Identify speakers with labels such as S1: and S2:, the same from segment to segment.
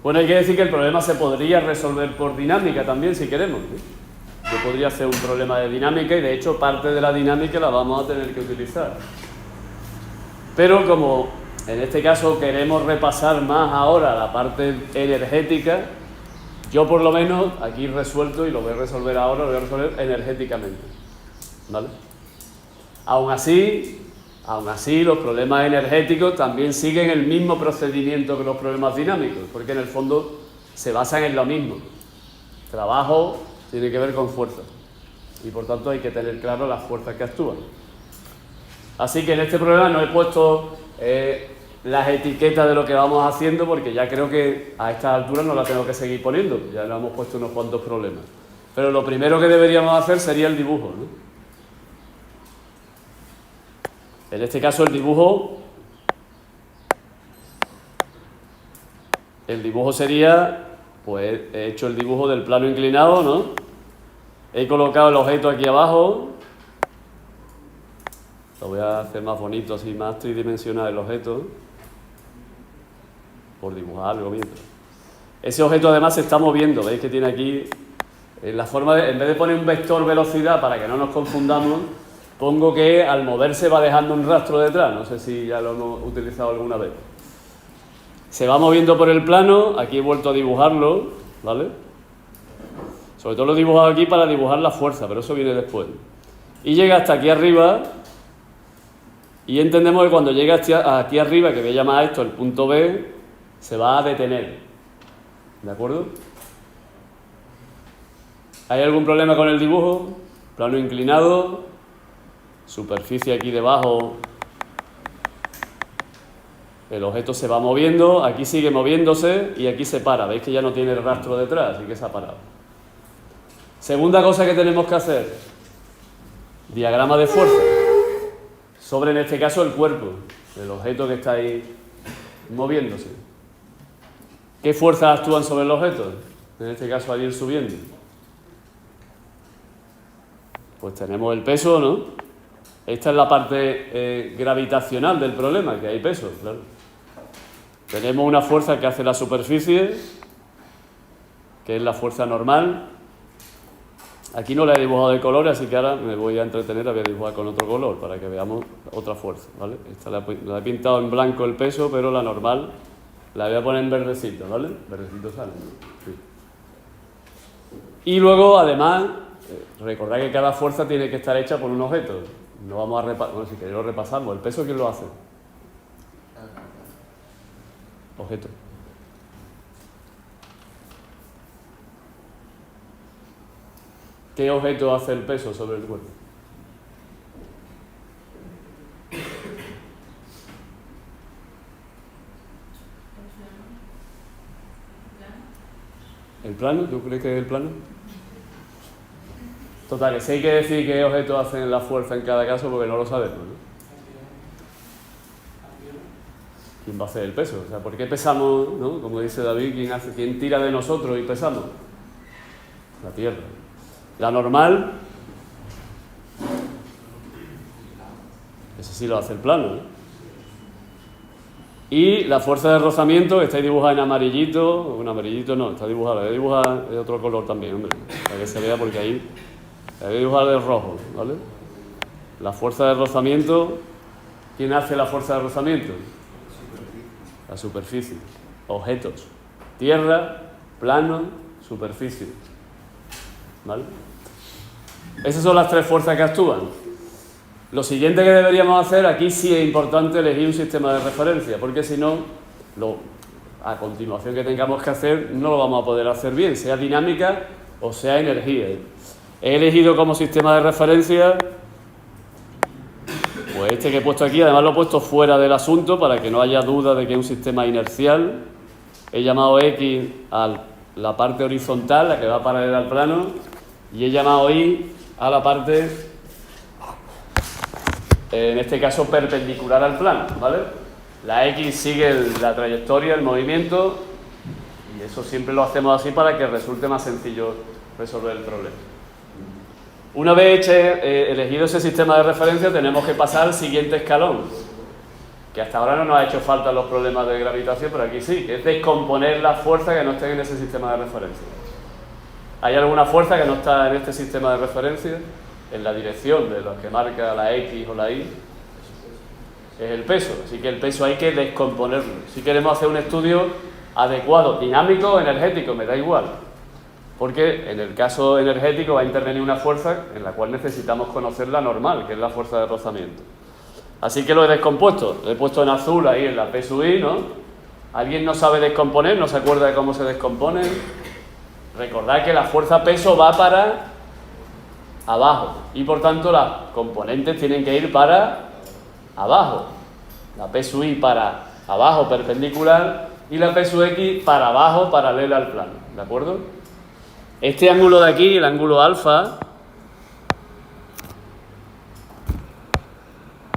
S1: Bueno, hay que decir que el problema se podría resolver por dinámica también, si queremos, ¿no? Yo podría hacer un problema de dinámica y, de hecho, parte de la dinámica la vamos a tener que utilizar. Pero como en este caso queremos repasar más ahora la parte energética, yo por lo menos aquí resuelto, y lo voy a resolver ahora, lo voy a resolver energéticamente, ¿vale? Aún así, los problemas energéticos también siguen el mismo procedimiento que los problemas dinámicos, porque en el fondo se basan en lo mismo. Trabajo tiene que ver con fuerza, y por tanto hay que tener claro las fuerzas que actúan. Así que en este problema no he puesto las etiquetas de lo que vamos haciendo, porque ya creo que a estas alturas no las tengo que seguir poniendo, ya le hemos puesto unos cuantos problemas. Pero lo primero que deberíamos hacer sería el dibujo, ¿no? En este caso el dibujo sería, pues he hecho el dibujo del plano inclinado, ¿no? He colocado el objeto aquí abajo. Lo voy a hacer más bonito, así más tridimensional el objeto, por dibujar algo mientras. Ese objeto además se está moviendo, veis que tiene aquí, en la forma de, en vez de poner un vector velocidad para que no nos confundamos, pongo que al moverse va dejando un rastro detrás, no sé si ya lo hemos utilizado alguna vez. Se va moviendo por el plano, aquí he vuelto a dibujarlo, ¿vale? Sobre todo lo he dibujado aquí para dibujar la fuerza, pero eso viene después. Y llega hasta aquí arriba, y entendemos que cuando llega aquí arriba, que voy a llamar a esto el punto B, se va a detener. ¿De acuerdo? ¿Hay algún problema con el dibujo? Plano inclinado, superficie aquí debajo, el objeto se va moviendo, aquí sigue moviéndose y aquí se para. Veis que ya no tiene el rastro detrás, así que se ha parado. Segunda cosa que tenemos que hacer, diagrama de fuerza. Sobre, en este caso, el cuerpo, el objeto que está ahí moviéndose. ¿Qué fuerzas actúan sobre el objeto? En este caso, al ir subiendo. Pues tenemos el peso, ¿no? Esta es la parte gravitacional del problema, que hay peso, claro. Tenemos una fuerza que hace la superficie, que es la fuerza normal. Aquí no la he dibujado de color, así que ahora me voy a entretener, la voy a dibujar con otro color para que veamos otra fuerza, ¿vale? Esta la he pintado en blanco el peso, pero la normal la voy a poner en verdecito, ¿vale? Verdecito sale, sí. Y luego, además, recordad que cada fuerza tiene que estar hecha por un objeto. No vamos a repasar, bueno, si queréis lo repasamos. ¿El peso quién lo hace? Objeto. ¿Qué objeto hace el peso sobre el cuerpo? ¿El plano? ¿Tú crees que es el plano? Total, que sí hay que decir qué objetos hacen la fuerza en cada caso porque no lo sabemos, ¿no? ¿Quién va a hacer el peso? O sea, ¿por qué pesamos, ¿no? Como dice David, ¿quién tira de nosotros y pesamos? La Tierra. La normal, eso sí lo hace el plano, ¿no? Y la fuerza de rozamiento, que está dibujada en amarillito, un amarillito no, está dibujada, voy a dibujar de otro color también, hombre, para que se vea, porque ahí la voy a dibujar de rojo, ¿vale? La fuerza de rozamiento, ¿quién hace la fuerza de rozamiento? La superficie, objetos, tierra, plano, superficie, ¿vale? Esas son las tres fuerzas que actúan. Lo siguiente que deberíamos hacer, aquí sí es importante elegir un sistema de referencia, porque si no, a continuación que tengamos que hacer, no lo vamos a poder hacer bien, sea dinámica o sea energía. He elegido como sistema de referencia, pues este que he puesto aquí, además lo he puesto fuera del asunto para que no haya duda de que es un sistema inercial. He llamado X a la parte horizontal, la que va paralela al plano, y he llamado Y a la parte, en este caso, perpendicular al plano, ¿vale? La X sigue la trayectoria, el movimiento, y eso siempre lo hacemos así para que resulte más sencillo resolver el problema. Una vez elegido ese sistema de referencia, tenemos que pasar al siguiente escalón. que hasta ahora no nos ha hecho falta los problemas de gravitación, pero aquí sí, que es descomponer las fuerzas que no estén en ese sistema de referencia. ¿Hay alguna fuerza que no está en este sistema de referencia? En la dirección de lo que marca la X o la Y. Es el peso, así que el peso hay que descomponerlo. Si queremos hacer un estudio adecuado, dinámico o energético, me da igual. Porque en el caso energético va a intervenir una fuerza en la cual necesitamos conocer la normal, que es la fuerza de rozamiento. Así que lo he descompuesto, lo he puesto en azul ahí en la P sub I, ¿no? ¿Alguien no sabe descomponer? ¿No se acuerda de cómo se descompone? Recordad que la fuerza peso va para abajo y por tanto las componentes tienen que ir para abajo. La P sub I para abajo perpendicular y la P sub X para abajo paralela al plano, ¿de acuerdo? Este ángulo de aquí, el ángulo alfa,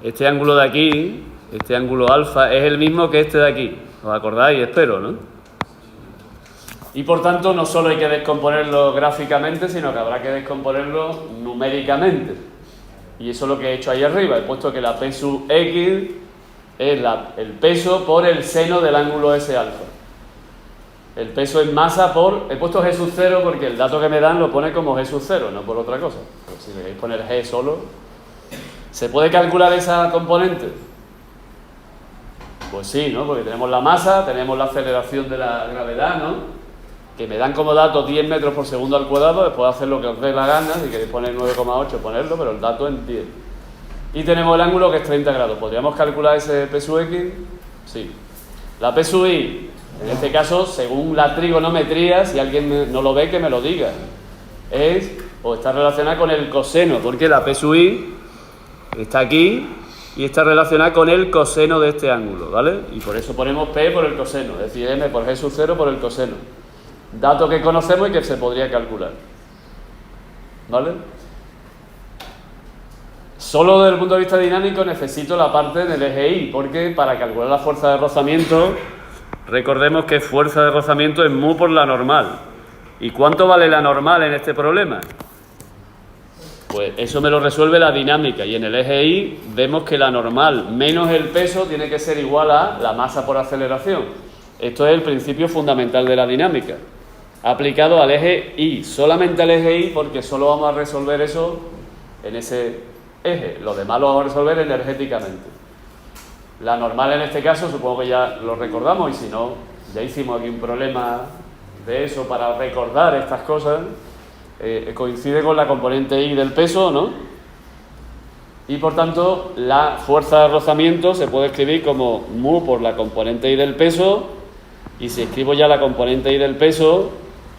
S1: este ángulo de aquí, este ángulo alfa es el mismo que este de aquí, ¿os acordáis? Espero, ¿no? Y por tanto no solo hay que descomponerlo gráficamente, sino que habrá que descomponerlo numéricamente. Y eso es lo que he hecho ahí arriba. He puesto que la P sub X es el peso por el seno del ángulo S alfa. El peso es masa por... He puesto G sub 0 porque el dato que me dan lo pone como G sub 0, no por otra cosa. Pero si queréis poner G solo... ¿Se puede calcular esa componente? Pues sí, ¿no? Porque tenemos la masa, tenemos la aceleración de la gravedad, ¿no? Que me dan como dato 10 metros por segundo al cuadrado, después hacer lo que os dé la gana, si queréis poner 9,8, ponerlo, pero el dato es 10. Y tenemos el ángulo que es 30 grados. ¿Podríamos calcular ese P sub X? Sí. La P sub Y, en este caso, según la trigonometría, si alguien no lo ve, que me lo diga, es, o está relacionada con el coseno, porque la P sub Y está aquí y está relacionada con el coseno de este ángulo, ¿vale? Y por eso ponemos P por el coseno, es decir, M por G sub 0 por el coseno. Dato que conocemos y que se podría calcular, ¿vale? Solo desde el punto de vista dinámico necesito la parte del eje Y, porque para calcular la fuerza de rozamiento, recordemos que fuerza de rozamiento es mu por la normal. ¿Y cuánto vale la normal en este problema? Pues eso me lo resuelve la dinámica, y en el eje Y vemos que la normal menos el peso tiene que ser igual a la masa por aceleración. Esto es el principio fundamental de la dinámica, aplicado al eje Y, solamente al eje Y, porque solo vamos a resolver eso en ese eje, lo demás lo vamos a resolver energéticamente. La normal en este caso, supongo que ya lo recordamos, y si no, ya hicimos aquí un problema de eso para recordar estas cosas, coincide con la componente Y del peso, ¿no? Y por tanto, la fuerza de rozamiento se puede escribir como mu por la componente Y del peso, y si escribo ya la componente Y del peso,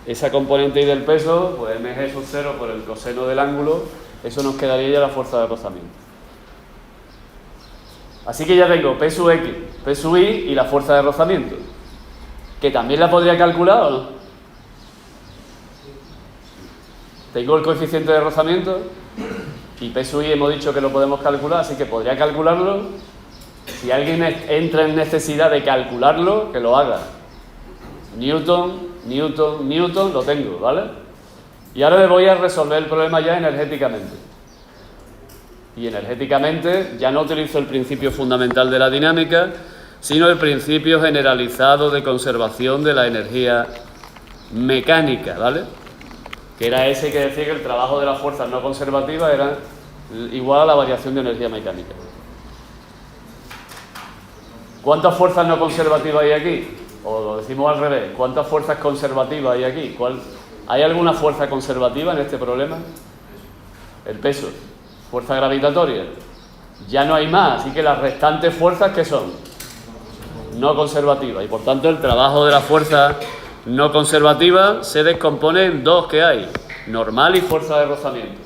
S1: esa componente Y del peso, pues mg sub 0 por el coseno del ángulo, eso nos quedaría ya la fuerza de rozamiento. Así que ya tengo P sub X, P sub Y y la fuerza de rozamiento, que también la podría calcular, ¿o no? Tengo el coeficiente de rozamiento y P sub I hemos dicho que lo podemos calcular, así que podría calcularlo. Si alguien entra en necesidad de calcularlo, que lo haga. Newton, Newton, Newton, lo tengo, ¿vale? Y ahora me voy a resolver el problema ya energéticamente. Y energéticamente ya no utilizo el principio fundamental de la dinámica, sino el principio generalizado de conservación de la energía mecánica, ¿vale? Que era ese que decía que el trabajo de las fuerzas no conservativas era igual a la variación de energía mecánica. ¿Cuántas fuerzas no conservativas hay aquí? O lo decimos al revés, ¿cuántas fuerzas conservativas hay aquí? ¿Hay alguna fuerza conservativa en este problema? El peso. Fuerza gravitatoria. Ya no hay más, así que las restantes fuerzas, ¿qué son? No conservativas. Y por tanto el trabajo de la fuerza no conservativa se descompone en dos que hay: normal y fuerza de rozamiento.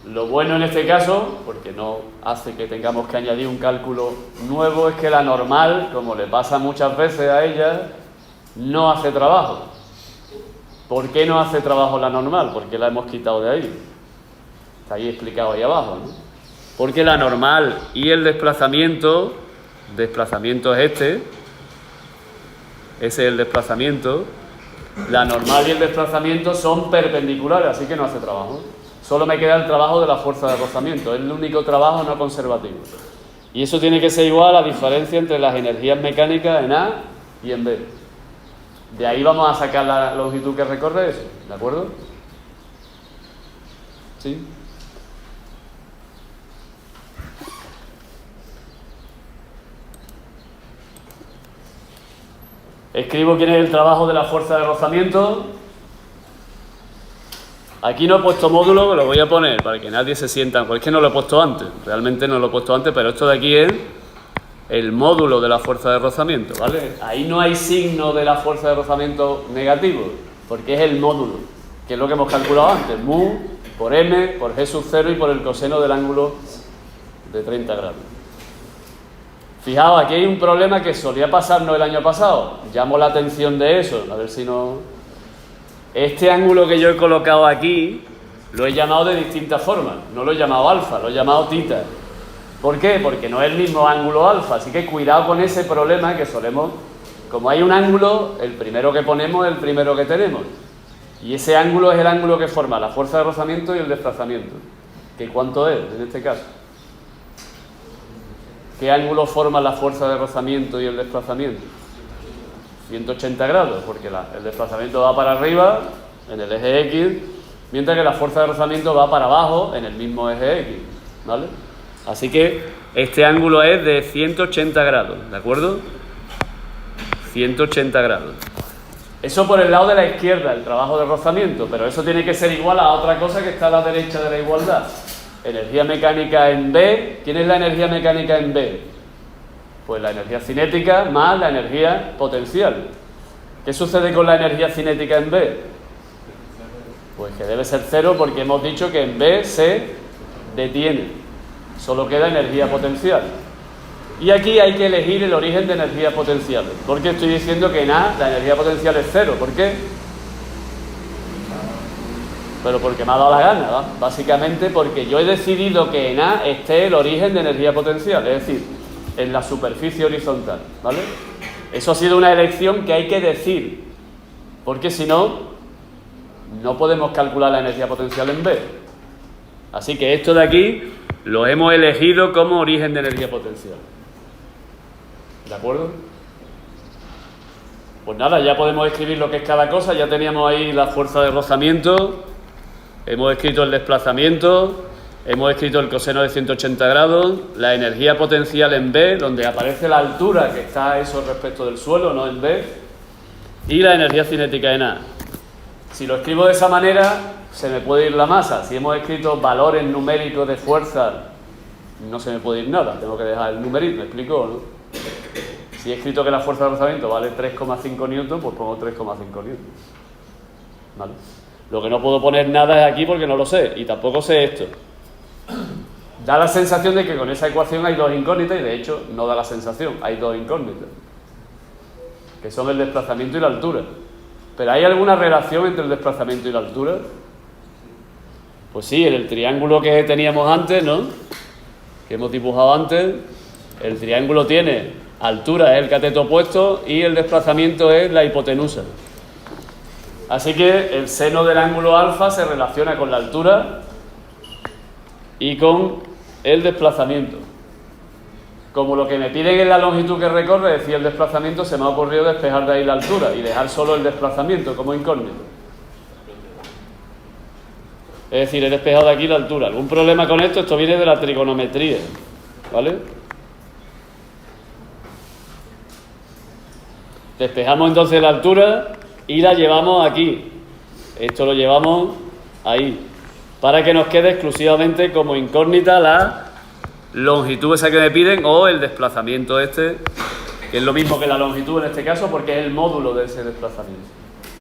S1: Lo bueno en este caso, porque no hace que tengamos que añadir un cálculo nuevo, es que la normal, como le pasa muchas veces a ella, no hace trabajo. ¿Por qué no hace trabajo la normal? Porque la hemos quitado de ahí. Está ahí explicado ahí abajo, ¿no? Porque la normal y el desplazamiento es este, ese es el desplazamiento, la normal y el desplazamiento son perpendiculares, así que no hace trabajo. Solo me queda el trabajo de la fuerza de rozamiento, es el único trabajo no conservativo. Y eso tiene que ser igual a la diferencia entre las energías mecánicas en A y en B. De ahí vamos a sacar la longitud que recorre eso, ¿de acuerdo? ¿Sí? Escribo quién es el trabajo de la fuerza de rozamiento. Aquí no he puesto módulo, lo voy a poner para que nadie se sienta, porque es que no lo he puesto antes, realmente no lo he puesto antes, pero esto de aquí es el módulo de la fuerza de rozamiento, ¿vale? Ahí no hay signo de la fuerza de rozamiento negativo, porque es el módulo, que es lo que hemos calculado antes, mu por m, por g sub 0 y por el coseno del ángulo de 30 grados. Fijaos, aquí hay un problema que solía pasarnos el año pasado, llamo la atención de eso, a ver si no... Este ángulo que yo he colocado aquí lo he llamado de distintas formas, no lo he llamado alfa, lo he llamado tita. ¿Por qué? Porque no es el mismo ángulo alfa, así que cuidado con ese problema que solemos... Como hay un ángulo, el primero que ponemos es el primero que tenemos. Y ese ángulo es el ángulo que forma la fuerza de rozamiento y el desplazamiento. ¿Que cuánto es en este caso? ¿Qué ángulo forma la fuerza de rozamiento y el desplazamiento? 180 grados, porque el desplazamiento va para arriba, en el eje X, mientras que la fuerza de rozamiento va para abajo, en el mismo eje X, ¿vale? Así que este ángulo es de 180 grados, ¿de acuerdo? 180 grados. Eso por el lado de la izquierda, el trabajo de rozamiento, pero eso tiene que ser igual a otra cosa que está a la derecha de la igualdad. Energía mecánica en B. ¿Quién es la energía mecánica en B? Pues la energía cinética más la energía potencial. ¿Qué sucede con la energía cinética en B? Pues que debe ser cero porque hemos dicho que en B se detiene. Solo queda energía potencial. Y aquí hay que elegir el origen de energías potenciales. Porque estoy diciendo que en A la energía potencial es cero. ¿Por qué? Pero porque me ha dado la gana, ¿va? Básicamente porque yo he decidido que en A esté el origen de energía potencial. Es decir, en la superficie horizontal, ¿vale? Eso ha sido una elección que hay que decir, porque si no, no podemos calcular la energía potencial en B. Así que esto de aquí lo hemos elegido como origen de energía potencial. ¿De acuerdo? Pues nada, ya podemos escribir lo que es cada cosa. Ya teníamos ahí la fuerza de rozamiento, hemos escrito el desplazamiento, hemos escrito el coseno de 180 grados, la energía potencial en B, donde aparece la altura que está eso respecto del suelo, no en B, y la energía cinética en A. Si lo escribo de esa manera, se me puede ir la masa. Si hemos escrito valores numéricos de fuerza, no se me puede ir nada, tengo que dejar el numerito, ¿me explico, no? Si he escrito que la fuerza de rozamiento vale 3,5 newton, pues pongo 3,5 newton. ¿Vale? Lo que no puedo poner nada es aquí porque no lo sé, y tampoco sé esto. Da la sensación de que con esa ecuación hay dos incógnitas y de hecho no da la sensación, hay dos incógnitas, que son el desplazamiento y la altura. ¿Pero hay alguna relación entre el desplazamiento y la altura? Pues sí, en el triángulo que teníamos antes, ¿no? Que hemos dibujado antes, el triángulo tiene altura, es el cateto opuesto, y el desplazamiento es la hipotenusa. Así que el seno del ángulo alfa se relaciona con la altura y con el desplazamiento. Como lo que me piden es la longitud que recorre, decía el desplazamiento, se me ha ocurrido despejar de ahí la altura y dejar solo el desplazamiento como incógnito. Es decir, he despejado de aquí la altura. ¿Algún problema con esto? Esto viene de la trigonometría, ¿vale? Despejamos entonces la altura y la llevamos aquí. Esto lo llevamos ahí, para que nos quede exclusivamente como incógnita la longitud esa que me piden o el desplazamiento este, que es lo mismo que la longitud en este caso porque es el módulo de ese desplazamiento.